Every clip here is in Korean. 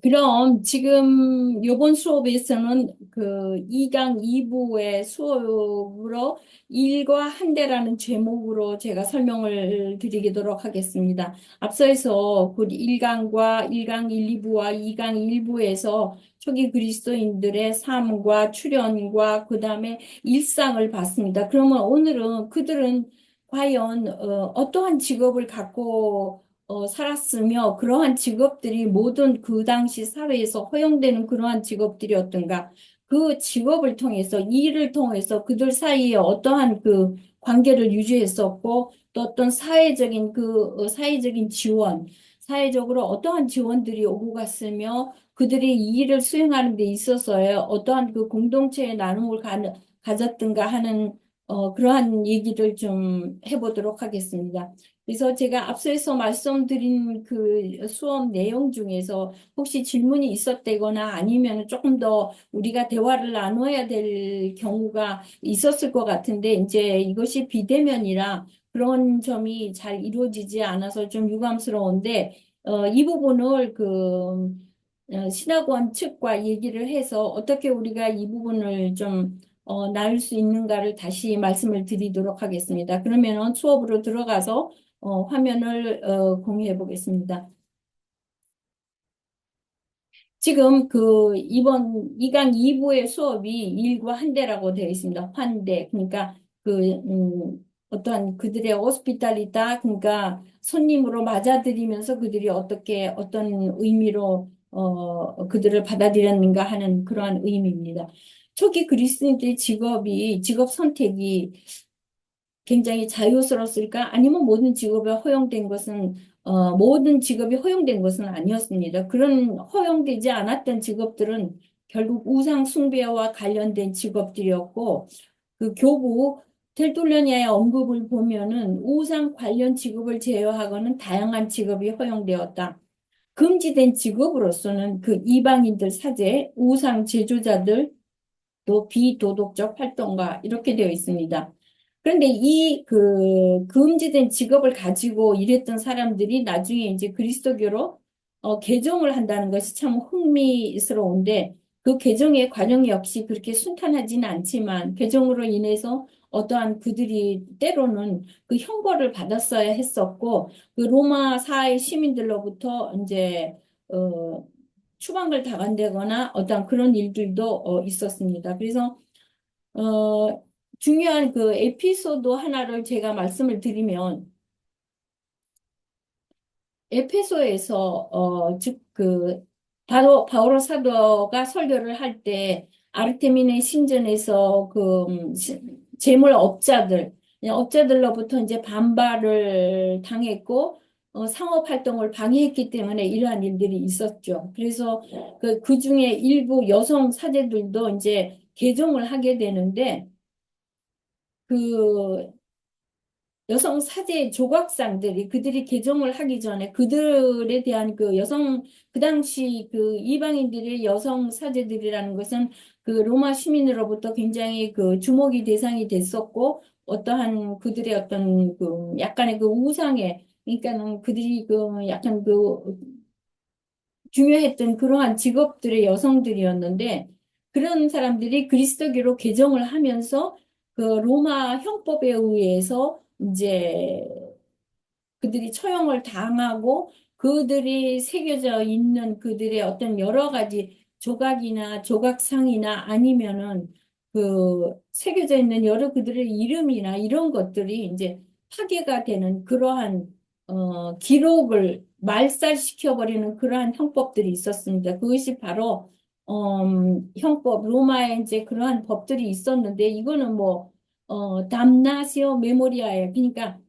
그럼 지금 요번 수업에서는 그 2강 2부의 수업으로 일과 한대라는 제목으로 제가 설명을 드리도록 하겠습니다. 앞서서 그 1강과 1강 1, 2부와 2강 1부에서 초기 그리스도인들의 삶과 출현과 그다음에 일상을 봤습니다. 그러면 오늘은 그들은 과연 어떠한 직업을 갖고 살았으며 그러한 직업들이 모든 그 당시 사회에서 허용되는 그러한 직업들이었던가 그 직업을 통해서 이 일을 통해서 그들 사이에 어떠한 그 관계를 유지했었고 또 어떤 사회적인 사회적인 지원 사회적으로 어떠한 지원들이 오고 갔으며 그들이 이 일을 수행하는 데 있어서의 어떠한 그 공동체의 나눔을 가졌던가 하는 그러한 얘기를 좀 해보도록 하겠습니다. 그래서 제가 앞서서 말씀드린 그 수업 내용 중에서 혹시 질문이 있었다거나 아니면 조금 더 우리가 대화를 나눠야 될 경우가 있었을 것 같은데 이제 이것이 비대면이라 그런 점이 잘 이루어지지 않아서 좀 유감스러운데 이 부분을 신학원 측과 얘기를 해서 어떻게 우리가 이 부분을 좀 나눌 수 있는가를 다시 말씀을 드리도록 하겠습니다. 그러면은 수업으로 들어가서 화면을 공유해 보겠습니다. 지금 이번 2강 2부의 수업이 일과 한대라고 되어 있습니다. 환대. 그러니까 어떠한 그들의 호스피탈리다. 그러니까 손님으로 맞아들이면서 그들이 어떻게 어떤 의미로 그들을 받아들였는가 하는 그러한 의미입니다. 초기 그리스도인들의 직업 선택이 굉장히 자유스러웠을까? 아니면 모든 직업이 허용된 것은 아니었습니다. 그런 허용되지 않았던 직업들은 결국 우상 숭배와 관련된 직업들이었고, 그 교부 텔돌리아의 언급을 보면은 우상 관련 직업을 제외하고는 다양한 직업이 허용되었다. 금지된 직업으로서는 그 이방인들 사제, 우상 제조자들, 또 비도덕적 활동가 이렇게 되어 있습니다. 그런데 금지된 직업을 가지고 일했던 사람들이 나중에 이제 그리스도교로 개종을 한다는 것이 참 흥미스러운데 그 개종의 과정 역시 그렇게 순탄하지는 않지만 개종으로 인해서 어떠한 그들이 때로는 그 형벌을 받았어야 했었고 그 로마 사회 시민들로부터 이제 어, 추방을 당한다거나 어떤 그런 일들도 있었습니다. 그래서 중요한 그 에피소드 하나를 제가 말씀을 드리면 에페소에서 즉 바오로 사도가 설교를 할 때 아르테미네 신전에서 재물 업자들로부터 이제 반발을 당했고 상업 활동을 방해했기 때문에 이러한 일들이 있었죠. 그래서 그 중에 일부 여성 사제들도 이제 개종을 하게 되는데 그 여성 사제 조각상들이 그들이 개종을 하기 전에 그들에 대한 그 당시 그 이방인들의 여성 사제들이라는 것은 그 로마 시민으로부터 굉장히 그 주목이 대상이 됐었고 어떠한 그들의 어떤 그 약간의 그 우상에 그러니까는 그들이 그 약간 그 중요했던 그러한 직업들의 여성들이었는데 그런 사람들이 그리스도교로 개종을 하면서 그 로마 형법에 의해서 이제 그들이 처형을 당하고 그들이 새겨져 있는 그들의 어떤 여러 가지 조각이나 조각상이나 아니면은 새겨져 있는 여러 그들의 이름이나 이런 것들이 이제 파괴가 되는 그러한 기록을 말살시켜버리는 그러한 형법들이 있었습니다. 그것이 바로 형법 로마에 이제 그러한 법들이 있었는데 이거는 담나시오 메모리아에 그러니까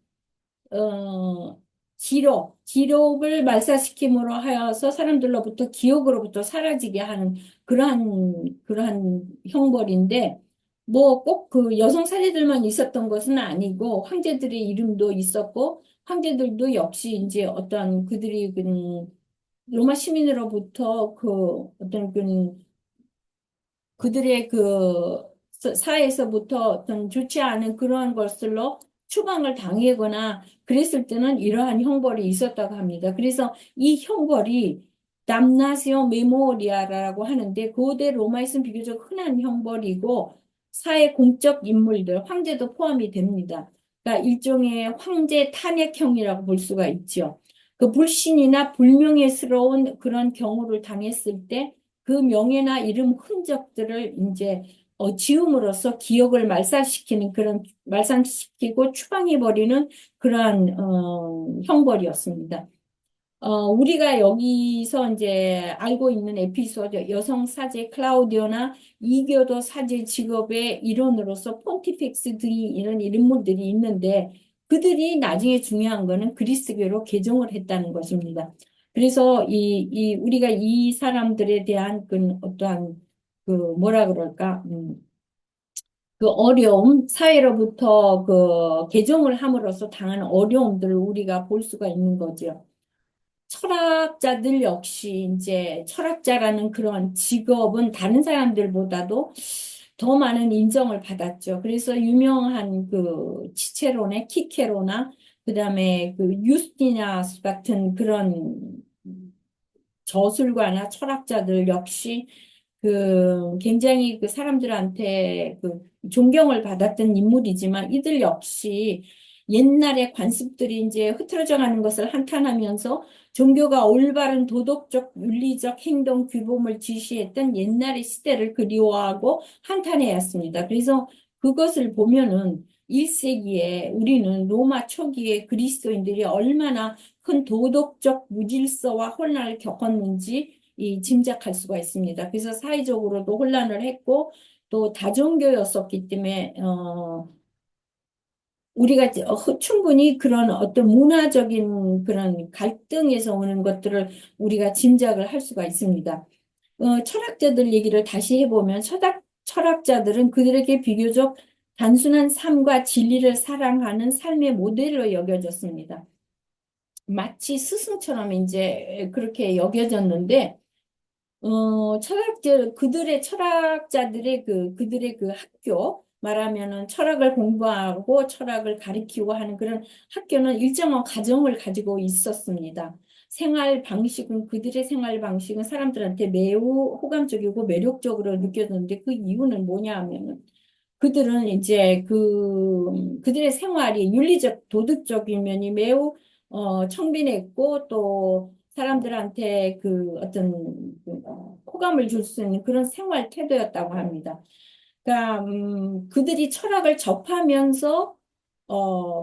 기록을 말살시킴으로 하여서 사람들로부터 기억으로부터 사라지게 하는 그러한 형벌인데, 꼭 그 여성 사제들만 있었던 것은 아니고, 황제들의 이름도 있었고, 황제들도 역시 이제 어떤 로마 시민으로부터 그들의 사회에서부터 어떤 좋지 않은 그러한 것들로 추방을 당하거나 그랬을 때는 이러한 형벌이 있었다고 합니다. 그래서 이 형벌이 담나시오 메모리아라고 하는데 고대 로마에서는 비교적 흔한 형벌이고 사회 공적 인물들, 황제도 포함이 됩니다. 그러니까 일종의 황제 탄핵형이라고 볼 수가 있죠. 그 불신이나 불명예스러운 그런 경우를 당했을 때 그 명예나 이름 흔적들을 이제 지음으로써 기억을 말살시키는 그런 말살시키고 추방해버리는 그러한 형벌이었습니다. 우리가 여기서 이제 알고 있는 에피소드, 여성 사제 클라우디오나 이교도 사제 직업의 일원으로서 폰티펙스 등이 이런 인물들이 있는데 그들이 나중에 중요한 거는 그리스교로 개종을 했다는 것입니다. 그래서 우리가 이 사람들에 대한 그 어떠한 그 뭐라 그럴까, 그 어려움, 사회로부터 그 개종을 함으로써 당한 어려움들을 우리가 볼 수가 있는 거죠. 철학자들 역시 이제 철학자라는 그런 직업은 다른 사람들보다도 더 많은 인정을 받았죠. 그래서 유명한 그 치체로네, 키케로나 그다음에 그 유스티나스 같은 그런 저술가나 철학자들 역시 그 굉장히 그 사람들한테 그 존경을 받았던 인물이지만 이들 역시 옛날의 관습들이 이제 흐트러져 가는 것을 한탄하면서 종교가 올바른 도덕적, 윤리적 행동 규범을 지시했던 옛날의 시대를 그리워하고 한탄해야 했습니다. 그래서 그것을 보면은 1세기에 우리는 로마 초기에 그리스도인들이 얼마나 큰 도덕적 무질서와 혼란을 겪었는지 짐작할 수가 있습니다. 그래서 사회적으로도 혼란을 했고 또 다종교였었기 때문에 우리가 충분히 그런 어떤 문화적인 그런 갈등에서 오는 것들을 우리가 짐작을 할 수가 있습니다. 철학자들 얘기를 다시 해보면 철학자들은 그들에게 비교적 단순한 삶과 진리를 사랑하는 삶의 모델로 여겨졌습니다. 마치 스승처럼 이제 그렇게 여겨졌는데, 그들의 철학자들의 그들의 그 학교, 말하면은 철학을 공부하고 철학을 가리키고 하는 그런 학교는 일정한 과정을 가지고 있었습니다. 그들의 생활 방식은 사람들한테 매우 호감적이고 매력적으로 느껴졌는데 그 이유는 뭐냐 하면은 그들은 이제 그들의 생활이 윤리적, 도덕적인 면이 매우 청빈했고 또 사람들한테 그 어떤 호감을 줄 수 있는 그런 생활 태도였다고 합니다. 그러니까 그들이 철학을 접하면서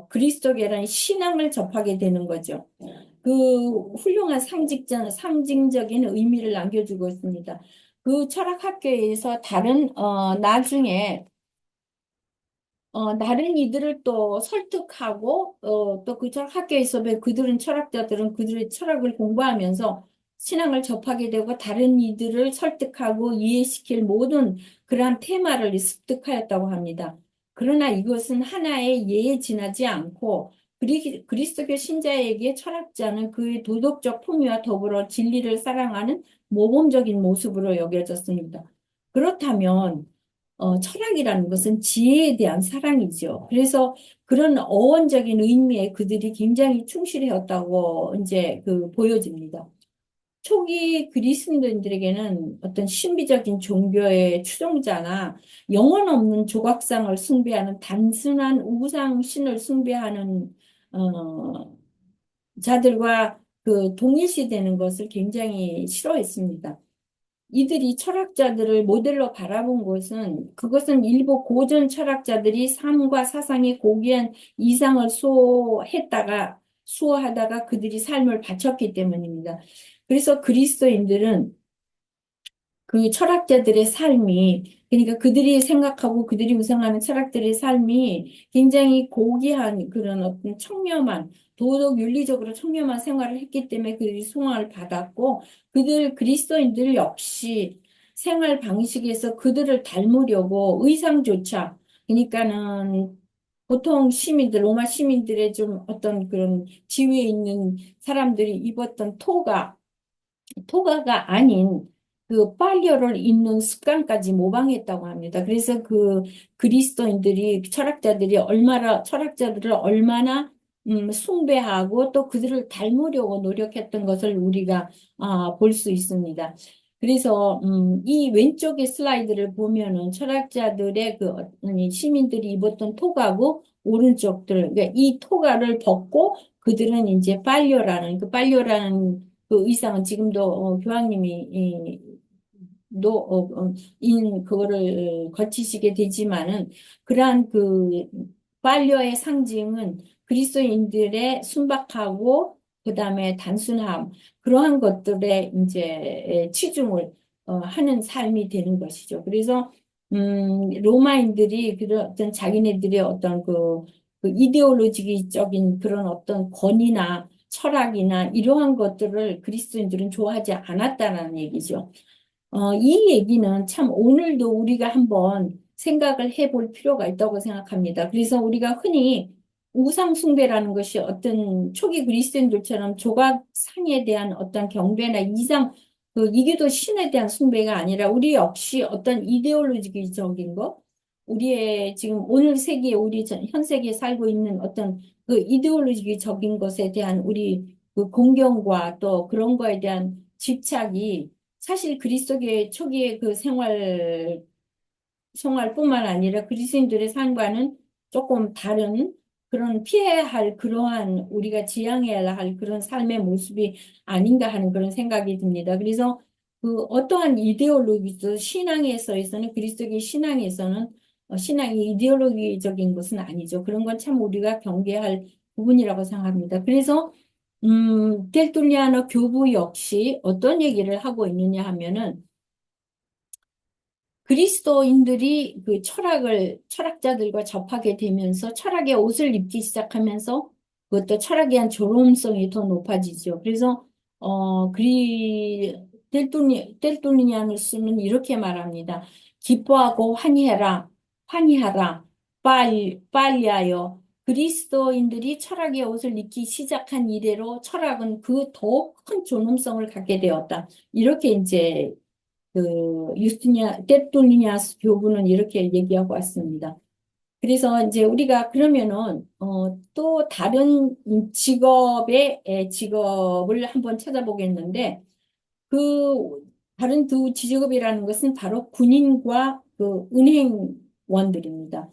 그리스도계라는 신앙을 접하게 되는 거죠. 그 훌륭한 상징적인 의미를 남겨주고 있습니다. 그 철학 학교에서 나중에 다른 이들을 또 설득하고, 또 그 학교에서 그들은 철학자들은 그들의 철학을 공부하면서 신앙을 접하게 되고 다른 이들을 설득하고 이해시킬 모든 그러한 테마를 습득하였다고 합니다. 그러나 이것은 하나의 예에 지나지 않고 그리스도교 신자에게 철학자는 그의 도덕적 품위와 더불어 진리를 사랑하는 모범적인 모습으로 여겨졌습니다. 그렇다면 철학이라는 것은 지혜에 대한 사랑이죠. 그래서 그런 어원적인 의미에 그들이 굉장히 충실해왔다고 이제 보여집니다. 초기 그리스도인들에게는 어떤 신비적인 종교의 추종자나 영혼 없는 조각상을 숭배하는 단순한 우상 신을 숭배하는 자들과 동일시되는 것을 굉장히 싫어했습니다. 이들이 철학자들을 모델로 바라본 것은 그것은 일부 고전 철학자들이 삶과 사상의 고귀한 이상을 수호하다가 그들이 삶을 바쳤기 때문입니다. 그래서 그리스도인들은 그 철학자들의 삶이, 그러니까 그들이 생각하고 그들이 우상하는 철학들의 삶이 굉장히 고귀한 그런 어떤 청렴한, 도덕 윤리적으로 청렴한 생활을 했기 때문에 그들이 소망을 받았고, 그리스도인들 역시 생활 방식에서 그들을 닮으려고 의상조차, 그러니까는 보통 로마 시민들의 좀 어떤 그런 지위에 있는 사람들이 입었던 토가가 아닌 그 빨려를 입는 습관까지 모방했다고 합니다. 그래서 그 철학자들을 얼마나 숭배하고 또 그들을 닮으려고 노력했던 것을 우리가 볼 수 있습니다. 그래서 이 왼쪽의 슬라이드를 보면은 철학자들의 이 시민들이 입었던 토가고 오른쪽들 그러니까 이 토가를 벗고 그들은 이제 빨료라는 그 의상은 지금도 교황님이 그거를 거치시게 되지만은 그러한 그 반려의 상징은 그리스도인들의 순박하고 그다음에 단순함 그러한 것들에 이제 치중을 하는 삶이 되는 것이죠. 그래서 로마인들이 그런 어떤 자기네들의 어떤 그 이데올로기적인 그런 어떤 권위나 철학이나 이러한 것들을 그리스도인들은 좋아하지 않았다는 얘기죠. 이 얘기는 참 오늘도 우리가 한번 생각을 해볼 필요가 있다고 생각합니다. 그래서 우리가 흔히 우상숭배라는 것이 어떤 초기 그리스도인들처럼 조각상에 대한 어떤 경배나 이기도 신에 대한 숭배가 아니라 우리 역시 어떤 이데올로기적인 것, 우리의 지금 오늘 세기에 현 세기에 살고 있는 어떤 그 이데올로기적인 것에 대한 우리 그 공경과 또 그런 거에 대한 집착이 사실 그리스도의 초기의 그 생활뿐만 아니라 그리스도인들의 삶과는 조금 다른 그런 피해야 할 그러한 우리가 지향해야 할 그런 삶의 모습이 아닌가 하는 그런 생각이 듭니다. 그래서 그 어떠한 이데올로기도 신앙에서는 그리스도의 신앙에서는 신앙이 이데올로기적인 것은 아니죠. 그런 건 참 우리가 경계할 부분이라고 생각합니다. 그래서 텔툴리아노 교부 역시 어떤 얘기를 하고 있느냐 하면은 그리스도인들이 그 철학자들과 접하게 되면서 철학의 옷을 입기 시작하면서 그것도 철학에 대한 조롱성이 더 높아지죠. 그래서, 텔토니아누스는 이렇게 말합니다. 기뻐하고 환희하라, 빨리하여. 그리스도인들이 철학의 옷을 입기 시작한 이래로 철학은 그 더 큰 존엄성을 갖게 되었다. 이렇게 이제 떼뚫리냐스 교부는 이렇게 얘기하고 왔습니다. 그래서 이제 우리가 그러면은, 또 다른 직업을 한번 찾아보겠는데, 그 다른 두 직업이라는 것은 바로 군인과 그 은행원들입니다.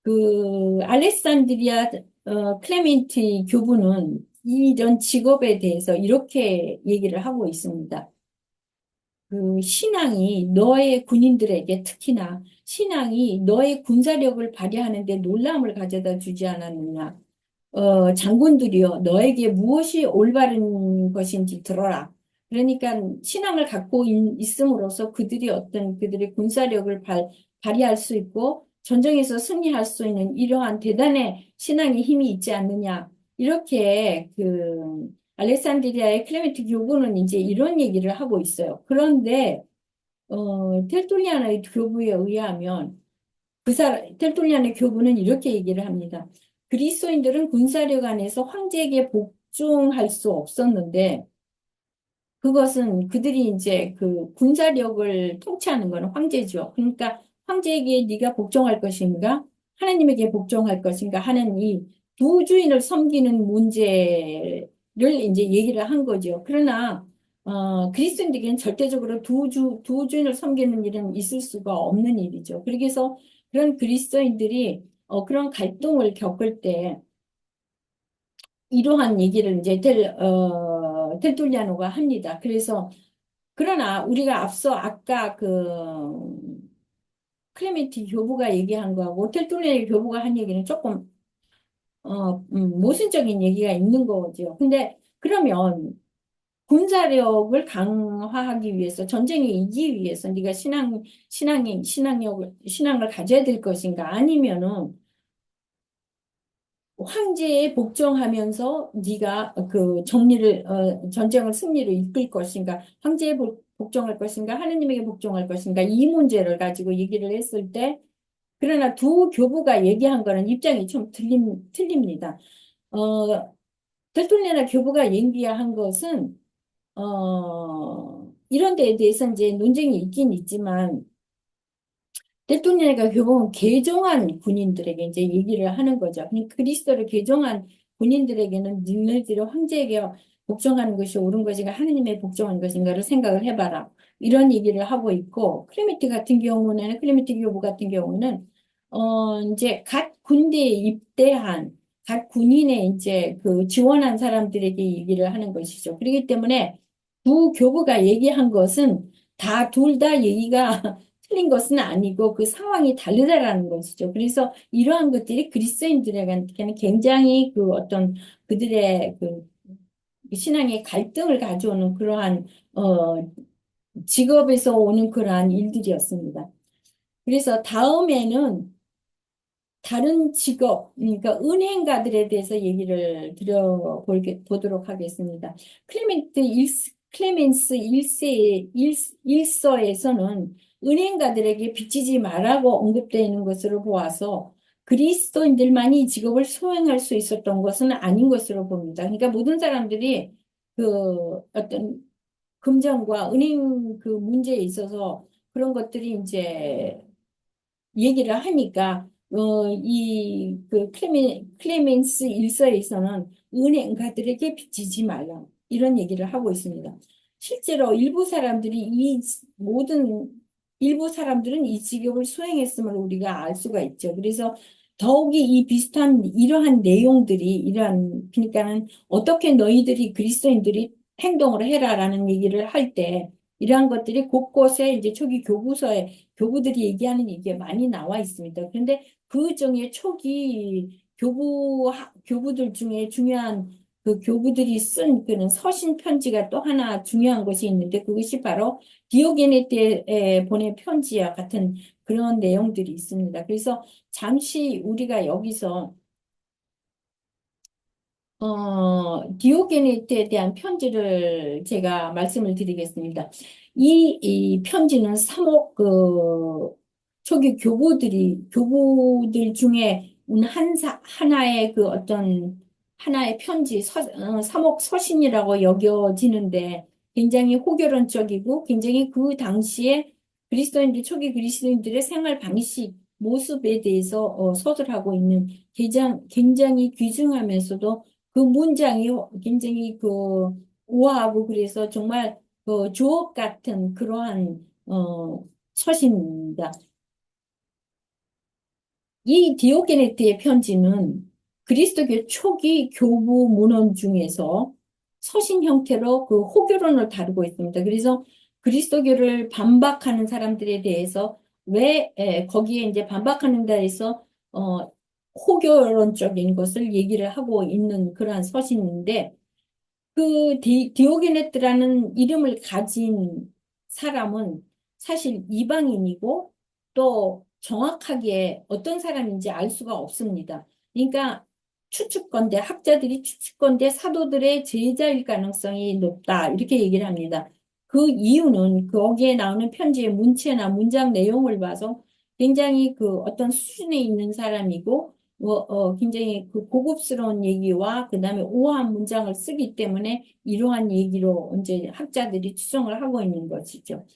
그 알렉산드리아 클레멘티 교부는 이런 직업에 대해서 이렇게 얘기를 하고 있습니다. 그 신앙이 너의 군인들에게 특히나 신앙이 너의 군사력을 발휘하는 데 놀람을 가져다 주지 않았느냐. 장군들이여 너에게 무엇이 올바른 것인지 들어라. 그러니까 신앙을 갖고 있음으로써 그들의 군사력을 발휘할 수 있고 전쟁에서 승리할 수 있는 이러한 대단의 신앙의 힘이 있지 않느냐. 이렇게 알렉산드리아의 클레멘트 교부는 이제 이런 얘기를 하고 있어요. 그런데 텔토리안의 교부에 의하면 텔토리안의 교부는 이렇게 얘기를 합니다. 그리스도인들은 군사력 안에서 황제에게 복종할 수 없었는데 그것은 그들이 이제 그 군사력을 통치하는 것은 황제죠. 그러니까 황제에게 네가 복종할 것인가? 하나님에게 복종할 것인가? 하는 이 두 주인을 섬기는 문제를 이제 얘기를 한 거죠. 그러나 그리스도인들에게는 절대적으로 두 주인을 섬기는 일은 있을 수가 없는 일이죠. 그래서 그런 그리스도인들이 그런 갈등을 겪을 때 이러한 얘기를 이제 텔툴리아노가 합니다. 그래서 그러나 우리가 앞서 아까 클레멘티 교부가 얘기한 거하고 텔툴리아의 교부가 한 얘기는 조금 모순적인 얘기가 있는 거죠. 근데 그러면 군사력을 강화하기 위해서 전쟁에 이기기 위해서 네가 신앙을 가져야 될 것인가 아니면은 황제에 복종하면서 네가 전쟁을 승리로 이끌 것인가, 황제에 복종할 것인가, 하느님에게 복종할 것인가, 이 문제를 가지고 얘기를 했을 때, 그러나 두 교부가 얘기한 거는 입장이 좀 틀립니다. tertullian의 교부가 얘기한 것은, 이런 데에 대해서 이제 논쟁이 있긴 있지만, tertullian의 교부는 개종한 군인들에게 이제 얘기를 하는 거죠. 그리스도를 개종한 군인들에게는 너희들이 황제에게 복종하는 것이 옳은 것인가 하느님의 복종하는 것인가를 생각을 해봐라. 이런 얘기를 하고 있고 클레멘트 교부 같은 경우는 이제 갓 군대에 입대한 각 군인에 이제 그 지원한 사람들에게 얘기를 하는 것이죠. 그렇기 때문에 두 교부가 얘기한 것은 둘 다 얘기가 틀린 것은 아니고 그 상황이 다르다라는 것이죠. 그래서 이러한 것들이 그리스도인들에게는 굉장히 그 어떤 그들의 그 신앙의 갈등을 가져오는 그러한 직업에서 오는 그러한 일들이었습니다. 그래서 다음에는 다른 직업, 그러니까 은행가들에 대해서 얘기를 보도록 하겠습니다. 클레멘스 1서에서는 은행가들에게 빚지지 말라고 언급되어 있는 것으로 보아서 그리스도인들만이 이 직업을 수행할 수 있었던 것은 아닌 것으로 봅니다. 그러니까 모든 사람들이 그 어떤 금전과 은행 그 문제에 있어서 그런 것들이 이제 얘기를 하니까 그 클레멘스 일서에서는 은행가들에게 빚지지 말라 이런 얘기를 하고 있습니다. 실제로 일부 사람들은 이 직업을 수행했음을 우리가 알 수가 있죠. 그래서 더욱이 이 비슷한 이러한 내용들이 그러니까는 어떻게 너희들이 그리스도인들이 행동을 해라라는 얘기를 할 때 이러한 것들이 곳곳에 이제 초기 교부들이 얘기하는 얘기가 많이 나와 있습니다. 그런데 그 중에 초기 교부들 중에 중요한 그 교부들이 쓴 그는 서신 편지가 또 하나 중요한 것이 있는데 그것이 바로 디오게네 때에 보낸 편지와 같은 그런 내용들이 있습니다. 그래서 잠시 우리가 여기서 디오게네트에 대한 편지를 제가 말씀을 드리겠습니다. 이 편지는 초기 교부들 중에 하나의 하나의 사목 서신이라고 여겨지는데 굉장히 호결론적이고 굉장히 그 당시에 초기 그리스도인들의 생활 방식, 모습에 대해서 서술하고 있는 굉장히 귀중하면서도 그 문장이 굉장히 우아하고 그래서 정말 그 주옥 같은 그러한 서신입니다. 이 디오게네트의 편지는 그리스도교 초기 교부 문헌 중에서 서신 형태로 그 호교론을 다루고 있습니다. 그래서 그리스도교를 반박하는 사람들에 대해서 거기에 이제 반박하는 데에서 호교론적인 것을 얘기를 하고 있는 그러한 서신인데 그 디오게네트라는 이름을 가진 사람은 사실 이방인이고 또 정확하게 어떤 사람인지 알 수가 없습니다. 그러니까 학자들이 추측건대 사도들의 제자일 가능성이 높다 이렇게 얘기를 합니다. 그 이유는 거기에 나오는 편지의 문체나 문장 내용을 봐서 굉장히 그 어떤 수준에 있는 사람이고 굉장히 그 고급스러운 얘기와 그다음에 우아한 문장을 쓰기 때문에 이러한 얘기로 이제 학자들이 추정을 하고 있는 것이죠.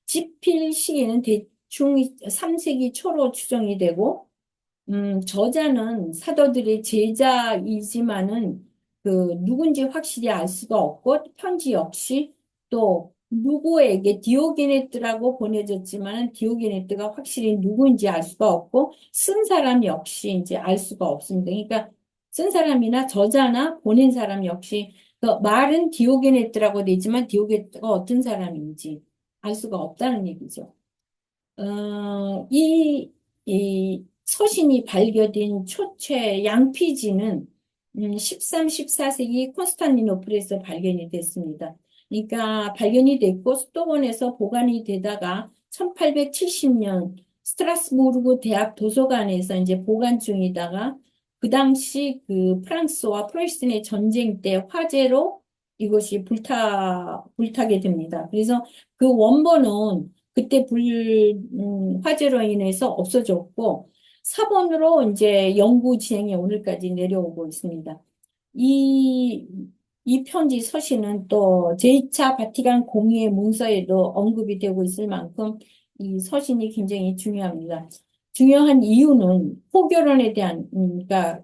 집필 시기는 대충 3세기 초로 추정이 되고, 저자는 사도들의 제자이지만은 누군지 확실히 알 수가 없고, 편지 역시 또 누구에게 디오게네트라고 보내졌지만은 디오게네트가 확실히 누구인지 알 수가 없고, 쓴 사람 역시 이제 알 수가 없습니다. 그러니까 쓴 사람이나 저자나 보낸 사람 역시 말은 디오게네트라고 되지만 디오게네트가 어떤 사람인지 알 수가 없다는 얘기죠. 이 서신이 발견된 초체 양피지는 13, 14세기 콘스탄티노플에서 발견이 됐습니다. 그러니까 발견이 됐고 수도원에서 보관이 되다가 1870년 스트라스부르크 대학 도서관에서 이제 보관 중이다가 그 당시 그 프랑스와 프로이센의 전쟁 때 화재로 이것이 불타게 됩니다. 그래서 그 원본은 그때 화재로 인해서 없어졌고, 사본으로 이제 연구 진행이 오늘까지 내려오고 있습니다. 이, 이 편지 서신은 또 제2차 바티칸 공의회 문서에도 언급이 되고 있을 만큼 이 서신이 굉장히 중요합니다. 중요한 이유는 포교론에 대한, 그러니까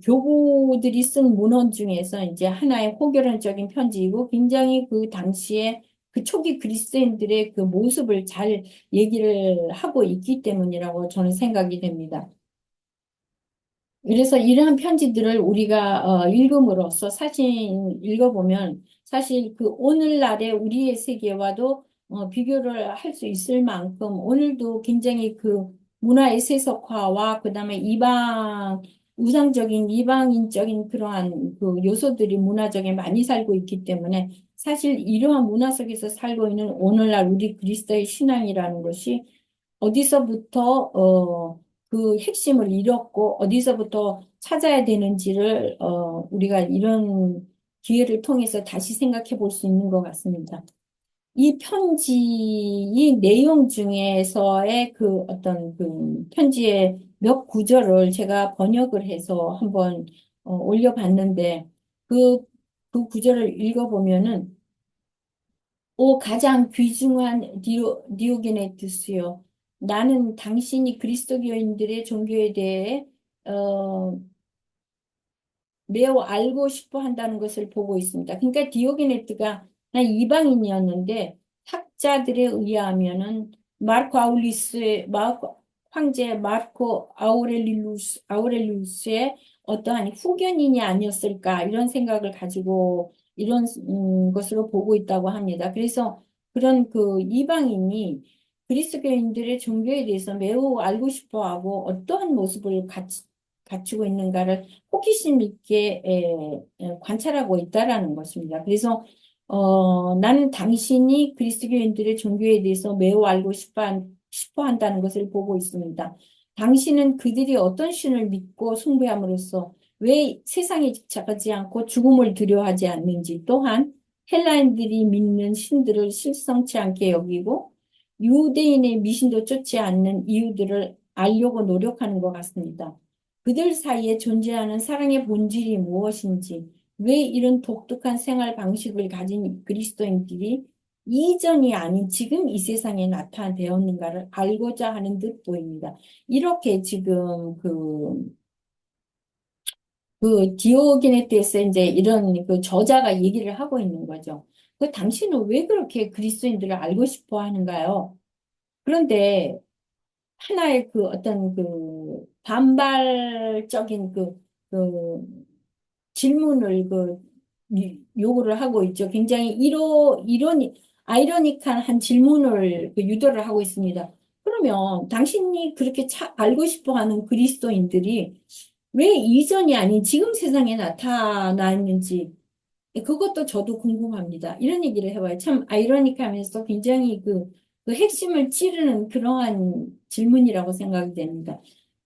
교구들이 쓴 문헌 중에서 이제 하나의 호결헌적인 편지이고 굉장히 그 당시에 그 초기 그리스도인들의 그 모습을 잘 얘기를 하고 있기 때문이라고 저는 생각이 됩니다. 그래서 이러한 편지들을 우리가 읽음으로써 사실 읽어보면 사실 그 오늘날의 우리의 세계와도 비교를 할 수 있을 만큼 오늘도 굉장히 그 문화의 세속화와 그다음에 우상적인 이방인적인 그러한 그 요소들이 문화적에 많이 살고 있기 때문에 사실 이러한 문화 속에서 살고 있는 오늘날 우리 그리스도의 신앙이라는 것이 어디서부터 그 핵심을 잃었고 어디서부터 찾아야 되는지를 우리가 이런 기회를 통해서 다시 생각해 볼 수 있는 것 같습니다. 이 편지의 내용 중에서의 그 어떤 그 편지의 몇 구절을 제가 번역을 해서 한번 올려봤는데 그, 그 구절을 읽어보면은 오 가장 귀중한 디오게네투스요. 나는 당신이 그리스도교인들의 종교에 대해 어, 매우 알고 싶어 한다는 것을 보고 있습니다. 그러니까 디오게네트가 이방인이었는데 학자들에 의하면은 황제 마르코 아우렐리우스의 어떠한 후견인이 아니었을까 이런 생각을 가지고 이런 것으로 보고 있다고 합니다. 그래서 그런 그 이방인이 그리스도교인들의 종교에 대해서 매우 알고 싶어 하고 어떠한 모습을 갖추고 있는가를 호기심 있게 관찰하고 있다라는 것입니다. 그래서 나는 당신이 그리스도교인들의 종교에 대해서 매우 알고 싶어 한다는 것을 보고 있습니다. 당신은 그들이 어떤 신을 믿고 숭배함으로써 왜 세상에 집착하지 않고 죽음을 두려워하지 않는지 또한 헬라인들이 믿는 신들을 실성치 않게 여기고 유대인의 미신도 쫓지 않는 이유들을 알려고 노력하는 것 같습니다. 그들 사이에 존재하는 사랑의 본질이 무엇인지, 왜 이런 독특한 생활 방식을 가진 그리스도인들이 이전이 아닌 지금 이 세상에 나타되었는가를 알고자 하는 듯 보입니다. 이렇게 지금 그 디오게네트에서 이제 이런 그 저자가 얘기를 하고 있는 거죠. 그 당신은 왜 그렇게 그리스도인들을 알고 싶어 하는가요? 그런데 하나의 그 어떤 그 반발적인 그 질문을 요구를 하고 있죠. 굉장히 아이러니한 한 질문을 그 유도를 하고 있습니다. 그러면 당신이 그렇게 알고 싶어 하는 그리스도인들이 왜 이전이 아닌 지금 세상에 나타나는지 그것도 저도 궁금합니다. 이런 얘기를 해봐요. 참 아이러니하면서 굉장히 그 핵심을 찌르는 그러한 질문이라고 생각이 됩니다.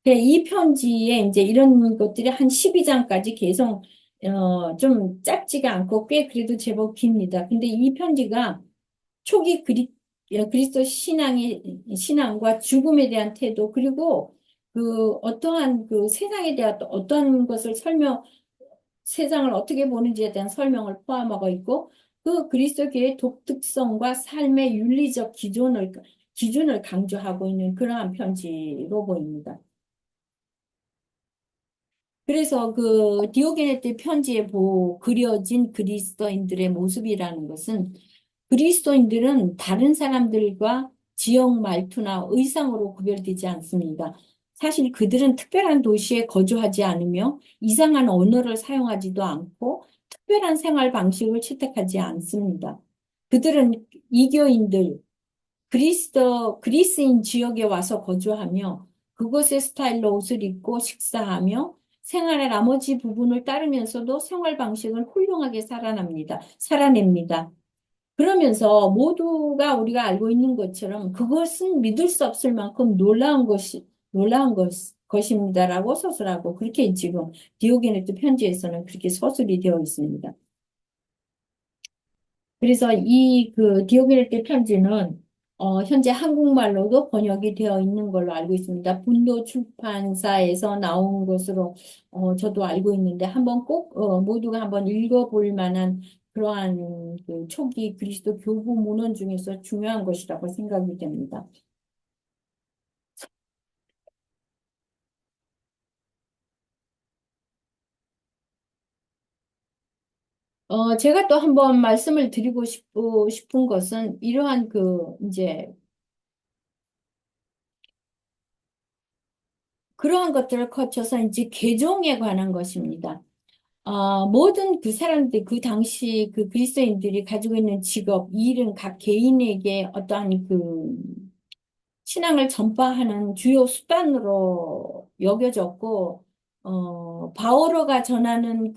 이 편지에 이제 이런 것들이 한 12장까지 계속 좀 짧지가 않고 꽤 그래도 제법 깁니다. 근데 이 편지가 초기 그리스도 신앙과 죽음에 대한 태도 그리고 그 어떠한 그 세상에 대한 어떤 것을 세상을 어떻게 보는지에 대한 설명을 포함하고 있고 그 그리스도교의 독특성과 삶의 윤리적 기준을 강조하고 있는 그러한 편지로 보입니다. 그래서 그 디오게네트 편지에 그려진 그리스도인들의 모습이라는 것은 그리스도인들은 다른 사람들과 지역 말투나 의상으로 구별되지 않습니다. 사실 그들은 특별한 도시에 거주하지 않으며 이상한 언어를 사용하지도 않고 특별한 생활 방식을 채택하지 않습니다. 그들은 이교인들, 그리스인 지역에 와서 거주하며 그곳의 스타일로 옷을 입고 식사하며 생활의 나머지 부분을 따르면서도 생활 방식을 훌륭하게 살아냅니다. 그러면서 모두가 우리가 알고 있는 것처럼 그것은 믿을 수 없을 만큼 것입니다라고 서술하고 그렇게 지금 디오게네트 편지에서는 그렇게 서술이 되어 있습니다. 그래서 이 그 디오게네트 편지는 현재 한국말로도 번역이 되어 있는 걸로 알고 있습니다. 분도 출판사에서 나온 것으로 저도 알고 있는데 한번 꼭 모두가 한번 읽어볼 만한 그러한 그 초기 그리스도 교부 문헌 중에서 중요한 것이라고 생각이 됩니다. 제가 또 한번 말씀을 드리고 싶은 것은 이러한 이제 그러한 것들을 거쳐서 이제 개종에 관한 것입니다. 모든 그 사람들, 그 당시 그 그리스도인들이 가지고 있는 직업, 일은 각 개인에게 어떠한 신앙을 전파하는 주요 수단으로 여겨졌고, 바오로가 전하는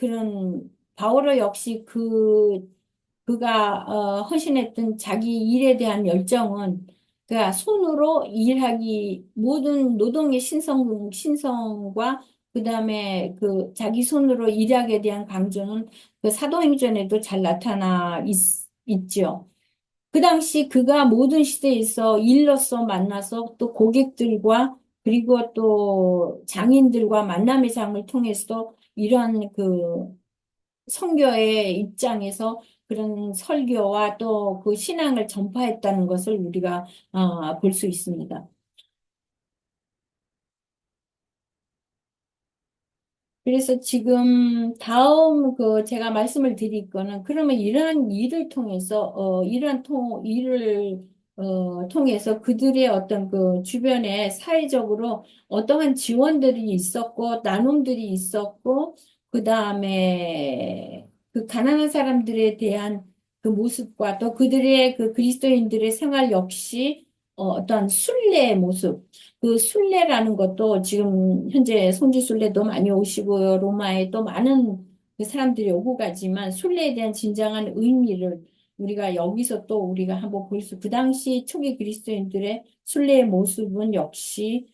바오로 역시 그가 헌신했던 자기 일에 대한 열정은 그가 손으로 일하기, 모든 노동의 신성과 그다음에 그 자기 손으로 일하게 대한 강조는 그 사도행전에도 잘 있죠. 그 당시 그가 모든 시대에서 일로서 만나서 또 고객들과 그리고 또 장인들과 만남의 장을 통해서 이러한 선교의 입장에서 그런 설교와 또 그 신앙을 전파했다는 것을 우리가 볼 수 있습니다. 그래서 지금 다음 제가 말씀을 드릴 거는 그러면 이러한 일을 통해서 이러한 일을 통해서 그들의 어떤 그 주변에 사회적으로 어떠한 지원들이 있었고 나눔들이 있었고 그다음에 그 가난한 사람들에 대한 그 모습과 또 그들의 그 그리스도인들의 생활 역시 어떤 순례의 모습 그 순례라는 것도 지금 현재 성지 순례도 많이 오시고요. 로마에 또 많은 그 사람들이 오고 가지만 순례에 대한 진정한 의미를 우리가 여기서 또 우리가 한번 볼 그 당시 초기 그리스도인들의 순례의 모습은 역시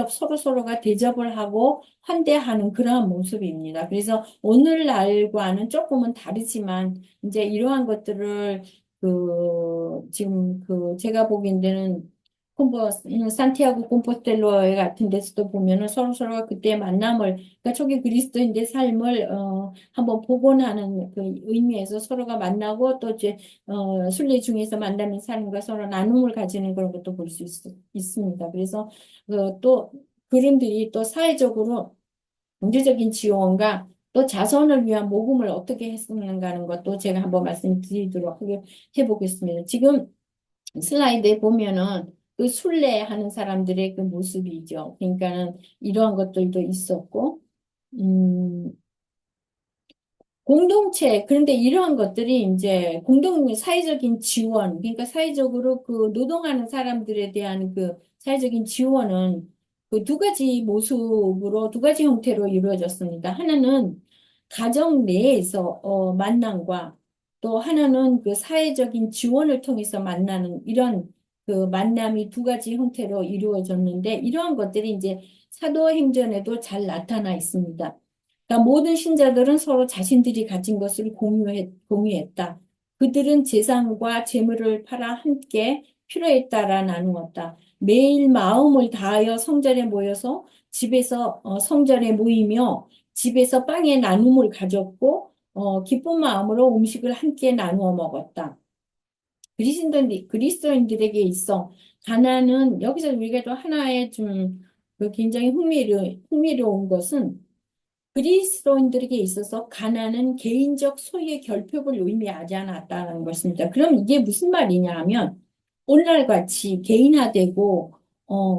서로서로가 대접을 하고 환대하는 그러한 모습입니다. 그래서 오늘날과는 조금은 다르지만 이제 이러한 것들을 지금 제가 보기에는 산티아고 콤포스텔로 같은 데서도 보면은 서로서로가 그때 만남을, 그러니까 초기 그리스도인의 삶을, 한번 복원하는 그 의미에서 서로가 만나고 또 이제, 순례 중에서 만나는 삶과 서로 나눔을 가지는 그런 것도 볼 수 있습니다. 그래서, 또, 그림들이 또 사회적으로 경제적인 지원과 또 자선을 위한 모금을 어떻게 했었는가 하는 것도 제가 한번 말씀드리도록 해보겠습니다. 지금 슬라이드에 보면은 그 순례하는 사람들의 그 모습이죠. 그러니까는 이러한 것들도 있었고, 음, 그런데 이러한 것들이 이제 사회적인 지원, 그러니까 사회적으로 그 노동하는 사람들에 대한 그 사회적인 지원은 그 두 가지 모습으로, 두 가지 형태로 이루어졌습니다. 하나는 가정 내에서 만남과 또 하나는 그 사회적인 지원을 통해서 만나는 이런 그 만남이 두 가지 형태로 이루어졌는데 이러한 것들이 이제 사도행전에도 잘 나타나 있습니다. 그러니까 모든 신자들은 서로 자신들이 가진 것을 공유했다. 그들은 재산과 재물을 팔아 함께 필요에 따라 나누었다. 매일 마음을 다하여 성전에 모여서 집에서 성전에 모이며 집에서 빵의 나눔을 가졌고 기쁜 마음으로 음식을 함께 나누어 먹었다. 그리스도인들에게 있어 가난은 여기서 우리가 또 하나의 좀그 굉장히 흥미로운 것은 그리스도인들에게 있어서 가난은 개인적 소유의 결핍을 의미하지 않았다는 것입니다. 그럼 이게 무슨 말이냐 하면 오늘날 같이 개인화되고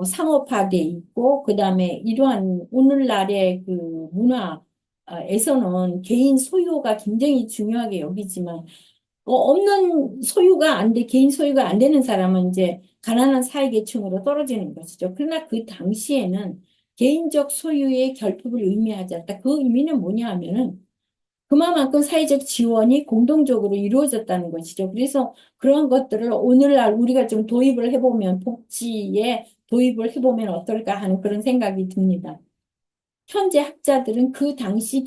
상업화돼 있고 그다음에 이러한 오늘날의 그 문화에서는 개인 소유가 굉장히 중요하게 여기지만 없는 개인 소유가 안 되는 사람은 이제 가난한 사회계층으로 떨어지는 것이죠. 그러나 그 당시에는 개인적 소유의 결핍을 의미하지 않다. 그 의미는 뭐냐 하면은 그만큼 사회적 지원이 공동적으로 이루어졌다는 것이죠. 그래서 그런 것들을 오늘날 우리가 좀 도입을 해보면 복지에 도입을 해보면 어떨까 하는 그런 생각이 듭니다. 현재 학자들은 그 당시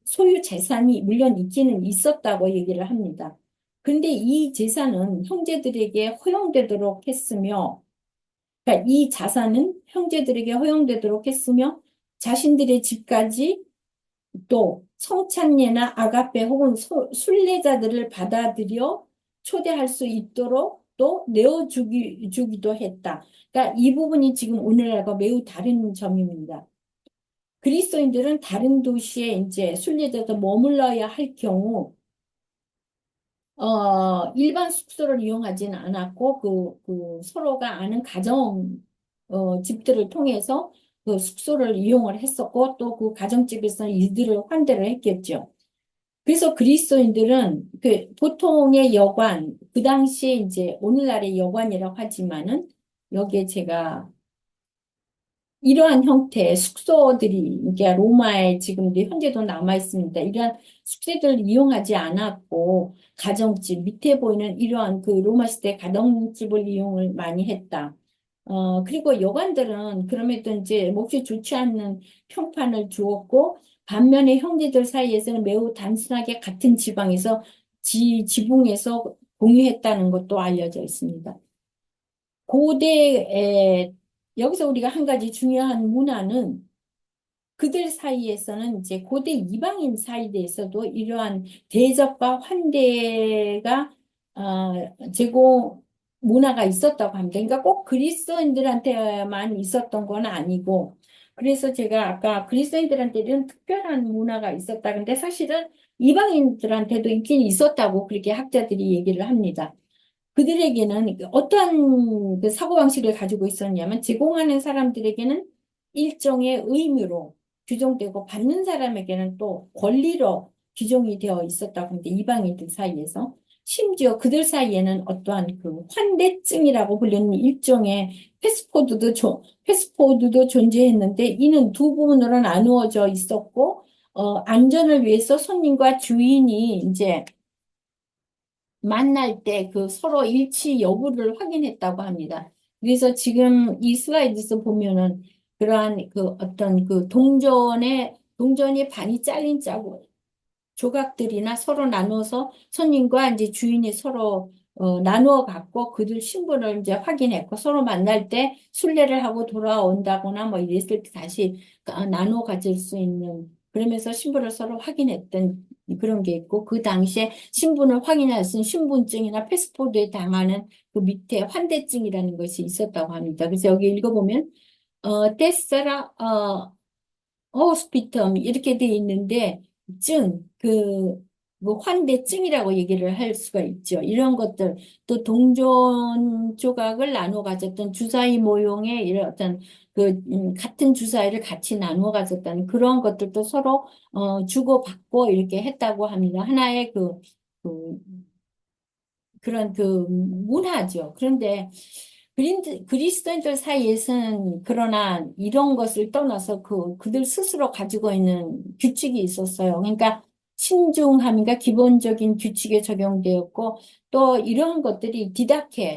소유 재산이 물론 있기는 있었다고 얘기를 합니다. 그런데 이 재산은 형제들에게 허용되도록 했으며, 그러니까 이 자산은 형제들에게 허용되도록 했으며, 자신들의 집까지 또 성찬례나 아가페 혹은 순례자들을 받아들여 초대할 수 있도록 또 주기도 했다. 그러니까 이 부분이 지금 오늘날과 매우 다른 점입니다. 그리스도인들은 다른 도시에 이제 순례자도 머물러야 할 경우, 일반 숙소를 이용하지는 않았고, 서로가 아는 집들을 통해서 그 숙소를 이용을 했었고, 또 그 가정집에서 일들을 환대를 했겠죠. 그래서 그리스도인들은 그 보통의 여관, 그 당시에 이제 오늘날의 여관이라고 하지만은 여기에 제가 이러한 형태의 숙소들이 이게 로마에 지금도 현재도 남아 있습니다. 이러한 숙소들을 이용하지 않았고 가정집 밑에 보이는 이러한 그 로마 시대 가정집을 이용을 많이 했다. 그리고 여관들은 그럼에도 이제 몹시 좋지 않는 평판을 주었고 반면에 형제들 사이에서는 매우 단순하게 같은 지방에서 지붕에서 공유했다는 것도 알려져 있습니다. 고대에 여기서 우리가 한 가지 중요한 문화는 그들 사이에서는 이제 고대 이방인 사이에서도 이러한 대접과 환대가 제공 문화가 있었다고 합니다. 그러니까 꼭 그리스도인들한테만 있었던 건 아니고 그래서 제가 아까 그리스도인들한테는 특별한 문화가 있었다. 근데 사실은 이방인들한테도 있긴 있었다고 그렇게 학자들이 얘기를 합니다. 그들에게는 어떠한 그 사고방식을 가지고 있었냐면 제공하는 사람들에게는 일종의 의무로 규정되고 받는 사람에게는 또 권리로 규정이 되어 있었다고 하는데 이방인들 사이에서 심지어 그들 사이에는 어떠한 그 환대증이라고 불리는 일종의 패스코드도 존재했는데 이는 두 부분으로 나누어져 있었고 안전을 위해서 손님과 주인이 이제 만날 때 그 서로 일치 여부를 확인했다고 합니다. 그래서 지금 이 슬라이드에서 보면은 그러한 그 어떤 그 동전이 반이 잘린 조각들이나 서로 나눠서 손님과 이제 주인이 서로 나누어 갖고 그들 신분을 이제 확인했고 서로 만날 때 순례를 하고 돌아온다거나 뭐 이랬을 때 다시 나누어 가질 수 있는 그러면서 신분을 서로 확인했던 그런 게 있고 그 당시에 신분을 확인할 수 있는 신분증이나 패스포드에 당하는 그 밑에 환대증이라는 것이 있었다고 합니다. 그래서 여기 읽어보면 테스라 호스피텀 이렇게 돼 있는데 뭐 환대증이라고 얘기를 할 수가 있죠. 이런 것들 또 동전 조각을 나눠 가졌던 주사위 모형의 이런 어떤 같은 주사위를 같이 나누어 가졌다는 그런 것들도 서로 주고받고 이렇게 했다고 합니다. 하나의 그 그런 그 문화죠. 그런데 그리스도인들 사이에서는 그러나 이런 것을 떠나서 그들 스스로 가지고 있는 규칙이 있었어요. 그러니까 신중함이가 기본적인 규칙에 적용되었고 또 이러한 것들이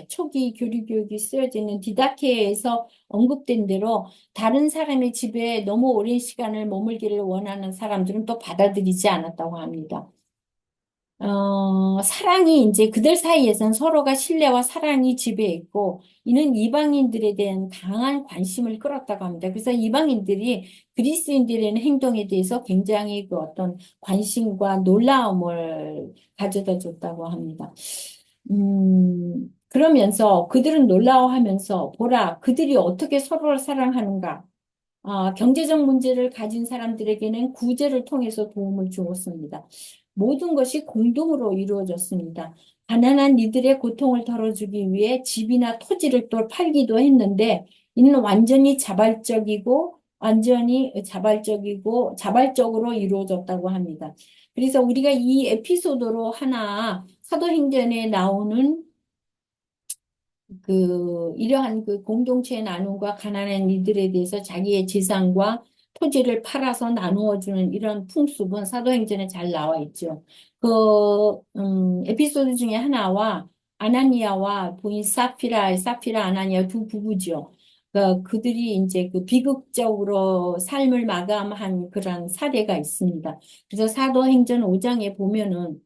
초기 교리 교육이 쓰여지는 디다케에서 언급된 대로 다른 사람의 집에 너무 오랜 시간을 머물기를 원하는 사람들은 또 받아들이지 않았다고 합니다. 사랑이 이제 그들 사이에선 서로가 신뢰와 사랑이 지배했고, 이는 이방인들에 대한 강한 관심을 끌었다고 합니다. 그래서 이방인들이 그리스인들의 행동에 대해서 굉장히 그 어떤 관심과 놀라움을 가져다 줬다고 합니다. 그러면서 그들은 놀라워하면서, 보라, 그들이 어떻게 서로를 사랑하는가. 경제적 문제를 가진 사람들에게는 구제를 통해서 도움을 주었습니다. 모든 것이 공동으로 이루어졌습니다. 가난한 이들의 고통을 덜어주기 위해 집이나 토지를 또 팔기도 했는데 이는 자발적으로 이루어졌다고 합니다. 그래서 우리가 이 에피소드로 하나 사도행전에 나오는 이러한 그 공동체의 나눔과 가난한 이들에 대해서 자기의 재산과 토지를 팔아서 나누어 주는 이런 풍습은 사도행전에 잘 나와 있죠. 에피소드 중에 하나와 아나니아와 부인 사피라 아나니아 두 부부죠. 그들이 이제 그 비극적으로 삶을 마감한 그런 사례가 있습니다. 그래서 사도행전 5장에 보면은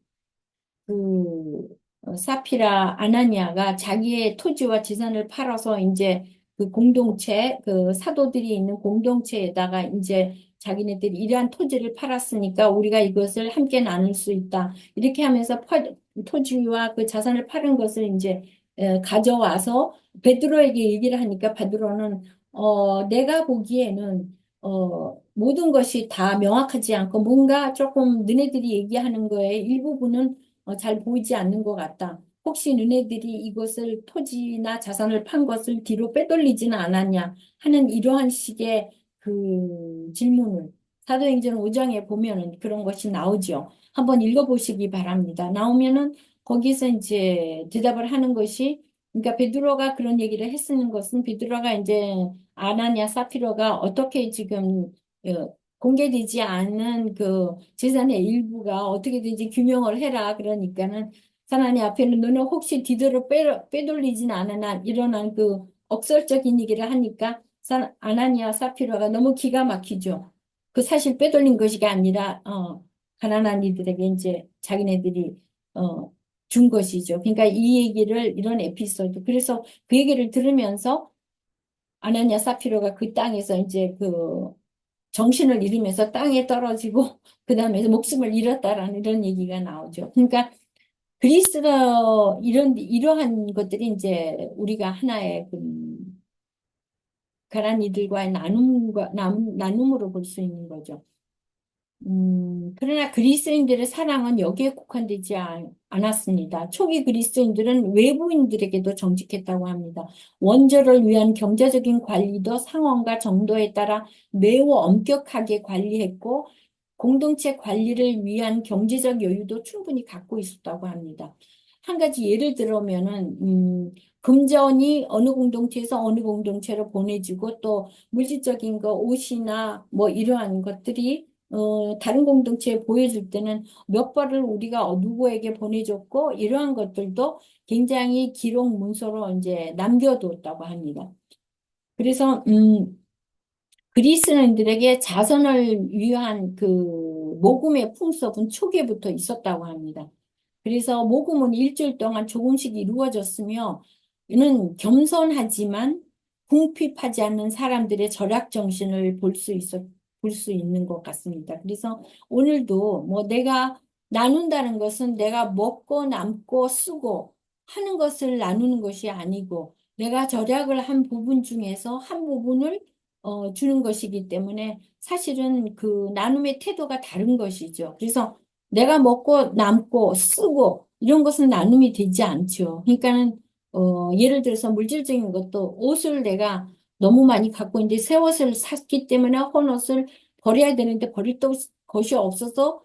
사피라 아나니아가 자기의 토지와 재산을 팔아서 이제 그 사도들이 있는 공동체에다가 이제 자기네들이 이러한 토지를 팔았으니까 우리가 이것을 함께 나눌 수 있다. 이렇게 하면서 토지와 그 자산을 팔은 것을 이제 가져와서 베드로에게 얘기를 하니까 베드로는 내가 보기에는 모든 것이 다 명확하지 않고 뭔가 조금 너네들이 얘기하는 거에 일부분은 잘 보이지 않는 것 같다. 혹시 너네들이 이것을 토지나 자산을 판 것을 뒤로 빼돌리지는 않았냐 하는 이러한 식의 그 질문을 사도행전 5장에 보면은 그런 것이 나오죠. 한번 읽어보시기 바랍니다. 나오면은 거기서 이제 대답을 하는 것이 그러니까 베드로가 그런 얘기를 했쓰는 것은 베드로가 이제 아나니아 사피로가 어떻게 지금 공개되지 않은 그 재산의 일부가 어떻게든지 규명을 해라 그러니까는 하나님 앞에는 너는 혹시 뒤로 빼돌리진 않으나 일어난 그 억설적인 얘기를 하니까 아나니아 사피로가 너무 기가 막히죠. 그 사실 빼돌린 것이 아니라 가난한 이들에게 이제 자기네들이 어, 준 것이죠. 그러니까 이 얘기를 이런 에피소드 그래서 그 얘기를 들으면서 아나니아 사피로가 그 땅에서 이제 그 정신을 잃으면서 땅에 떨어지고 그 다음에 목숨을 잃었다라는 이런 얘기가 나오죠. 그러니까 그리스도 이러한 것들이 이제 우리가 하나의 그 가난 이들과의 나눔으로 볼 수 있는 거죠. 그러나 그리스인들의 사랑은 여기에 국한되지 않았습니다. 초기 그리스인들은 외부인들에게도 정직했다고 합니다. 원조를 위한 경제적인 관리도 상황과 정도에 따라 매우 엄격하게 관리했고, 공동체 관리를 위한 경제적 여유도 충분히 갖고 있었다고 합니다. 한 가지 예를 들어면은, 금전이 어느 공동체에서 어느 공동체로 보내지고 또 물질적인 거, 옷이나 뭐 이러한 것들이 다른 공동체에 보여줄 때는 몇 벌을 우리가 누구에게 보내줬고 이러한 것들도 굉장히 기록 문서로 이제 남겨뒀다고 합니다. 그래서 그리스인들에게 자선을 위한 그 모금의 풍습은 초기부터 있었다고 합니다. 그래서 모금은 일주일 동안 조금씩 이루어졌으며 이는 겸손하지만 궁핍하지 않는 사람들의 절약 정신을 볼 수 있는 것 같습니다. 그래서 오늘도 뭐 내가 나눈다는 것은 내가 먹고 남고 쓰고 하는 것을 나누는 것이 아니고 내가 절약을 한 부분 중에서 한 부분을 주는 것이기 때문에 사실은 그 나눔의 태도가 다른 것이죠. 그래서 내가 먹고 남고 쓰고 이런 것은 나눔이 되지 않죠. 그러니까는 예를 들어서 물질적인 것도 옷을 내가 너무 많이 갖고 있는데 새 옷을 샀기 때문에 헌 옷을 버려야 되는데 버릴 것이 없어서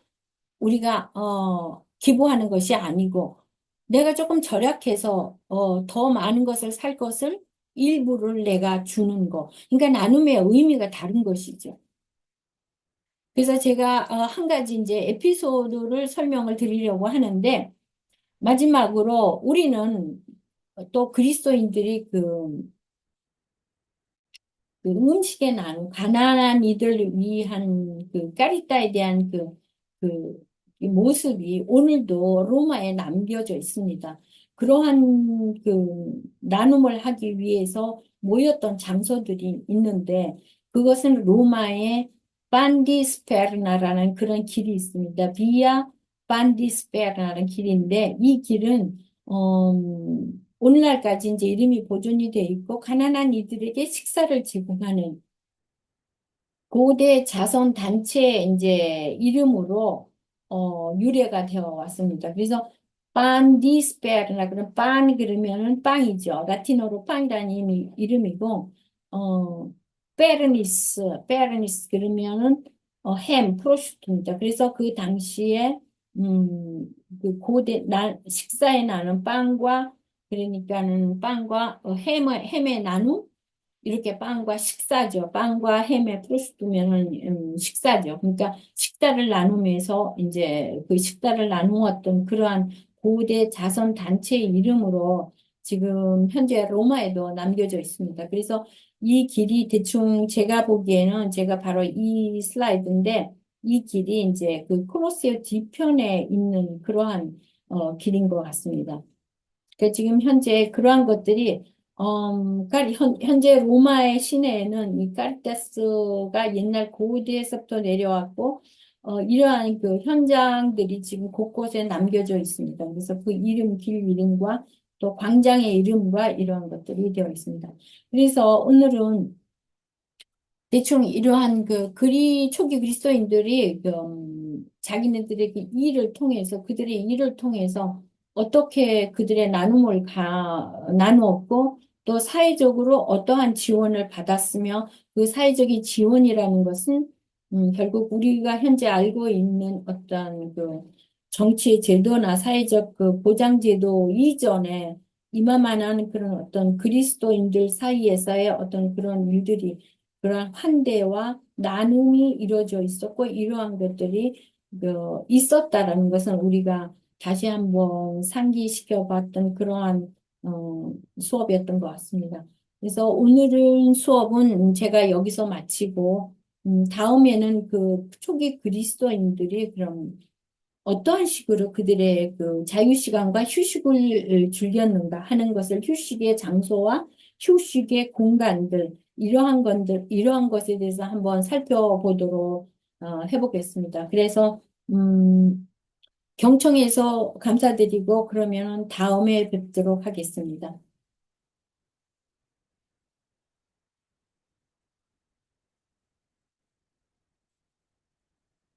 우리가 기부하는 것이 아니고 내가 조금 절약해서 더 많은 것을 살 것을 일부를 내가 주는 거. 그러니까 나눔의 의미가 다른 것이죠. 그래서 제가 한 가지 이제 에피소드를 설명을 드리려고 하는데 마지막으로 우리는 또 그리스도인들이 그 음식의 나눔, 가난한 이들을 위한 그 까리따에 대한 그 이 모습이 오늘도 로마에 남겨져 있습니다. 그러한 그 나눔을 하기 위해서 모였던 장소들이 있는데 그것은 로마의 반디스페르나라는 그런 길이 있습니다. 비아 반디스페르나라는 길인데 이 길은 오늘날까지 이제 이름이 보존이 돼 있고 가난한 이들에게 식사를 제공하는 고대 자선 단체 이제 이름으로 유래가 되어 왔습니다. 그래서 반디스페르나 그런 빵 그러면은 빵이죠. 라틴어로 빵이라는 이름이고 페르니스 그러면은 햄 프로슈트입니다. 그래서 그 당시에 그 고대 식사에 나는 빵과 그러니까는 빵과 햄의 나눔 이렇게 빵과 식사죠. 빵과 햄에 플러스 두면은 식사죠. 그러니까 식사를 나누면서 이제 그 식사를 나누었던 그러한 고대 자선 단체의 이름으로 지금 현재 로마에도 남겨져 있습니다. 그래서 이 길이 대충 제가 보기에는 제가 바로 이 슬라이드인데 이 길이 이제 그 콜로세오 뒤편에 있는 그러한 길인 것 같습니다. 그 지금 현재 그러한 것들이 현재 로마의 시내에는 이 카리타스가 옛날 고대에서부터 내려왔고 이러한 그 현장들이 지금 곳곳에 남겨져 있습니다. 그래서 그 길 이름과 또 광장의 이름과 이러한 것들이 되어 있습니다. 그래서 오늘은 대충 이러한 초기 그리스도인들이 자기네들의 그 일을 통해서 그들의 일을 통해서 어떻게 그들의 나누었고 또 사회적으로 어떠한 지원을 받았으며 그 사회적인 지원이라는 것은 결국 우리가 현재 알고 있는 어떤 정치 제도나 사회적 보장 제도 이전에 이만한 그런 어떤 그리스도인들 사이에서의 어떤 그런 일들이 그러한 환대와 나눔이 이루어져 있었고 이러한 것들이 있었다라는 것은 우리가 다시 한번 상기시켜 봤던 그러한 수업이었던 것 같습니다. 그래서 오늘은 수업은 제가 여기서 마치고 다음에는 그 초기 그리스도인들이 그럼 어떠한 식으로 그들의 그 자유시간과 휴식을 즐겼는가 하는 것을 휴식의 장소와 휴식의 공간들, 이러한 것에 대해서 한번 살펴보도록 해보겠습니다. 그래서, 경청해서 감사드리고, 그러면 다음에 뵙도록 하겠습니다.